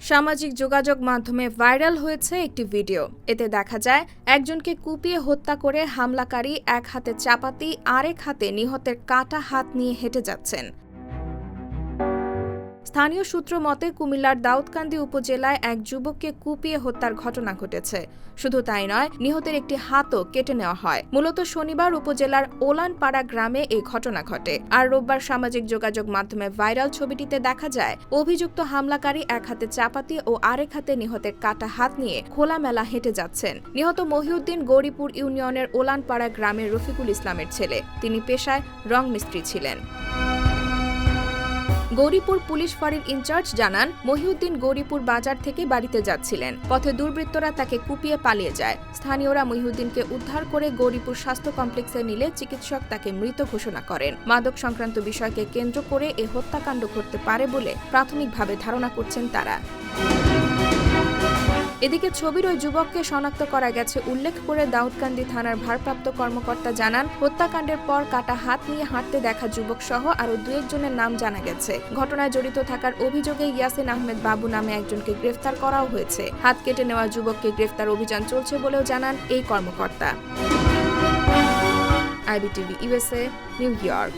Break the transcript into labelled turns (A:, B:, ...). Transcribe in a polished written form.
A: সামাজিক যোগাযোগ মাধ্যমে ভাইরাল হয়েছে একটি ভিডিও। এতে দেখা যায় একজনকে কুপিয়ে হত্যা করে হামলাকারী এক হাতে চাপাতি আরেক হাতে নিহতের কাটা হাত নিয়ে হেঁটে যাচ্ছেন। স্থানীয় সূত্র মতে কুমিল্লার দাউদকান্দি উপজেলায় এক যুবককে কুপিয়ে হত্যার ঘটনা ঘটেছে। শুধু তাই নয়, নিহতের একটি হাতও কেটে নেওয়া হয়। মূলত শনিবার উপজেলার ওলানপাড়া গ্রামে এই ঘটনা ঘটে। আর রোববার সামাজিক যোগাযোগ মাধ্যমে ভাইরাল ছবিটিতে দেখা যায় অভিযুক্ত হামলাকারী এক হাতে চাপাতি ও আরেক হাতে নিহতের কাটা হাত নিয়ে খোলামেলা হেঁটে যাচ্ছেন। নিহত মহিউদ্দিন গৌরীপুর ইউনিয়নের ওলানপাড়া গ্রামের রফিকুল ইসলামের ছেলে। তিনি পেশায় রং মিস্ত্রি ছিলেন। গৌরীপুর পুলিশ ফাঁড়ির ইনচার্জ জানান, মহিউদ্দিন গৌরীপুর বাজার থেকে বাড়িতে যাচ্ছিলেন। পথে দুর্বৃত্তরা তাকে কুপিয়ে পালিয়ে যায়। স্থানীয়রা মহিউদ্দিনকে উদ্ধার করে গৌরীপুর স্বাস্থ্য কমপ্লেক্সে নিলে চিকিৎসক তাকে মৃত ঘোষণা করেন। মাদক সংক্রান্ত বিষয়কে কেন্দ্র করে এ হত্যাকাণ্ড ঘটতে পারে বলে প্রাথমিকভাবে ধারণা করছেন তারা। এদিকে ছবির ওই যুবককে শনাক্ত করা গেছে উল্লেখ করে দাউদকান্দি থানার ভারপ্রাপ্ত কর্মকর্তা জানান, হত্যাকাণ্ডের পর কাটা হাত নিয়ে হাঁটতে দেখা যুবক সহ আরও 2 জনের নাম জানা গেছে। ঘটনায় জড়িত থাকার অভিযোগে ইয়াসিন আহমেদ বাবু নামে একজনকে গ্রেফতার করাও হয়েছে। হাত কেটে নেওয়া যুবককে গ্রেফতার অভিযান চলছে বলেও জানান এই কর্মকর্তা। IBTV USA, new York.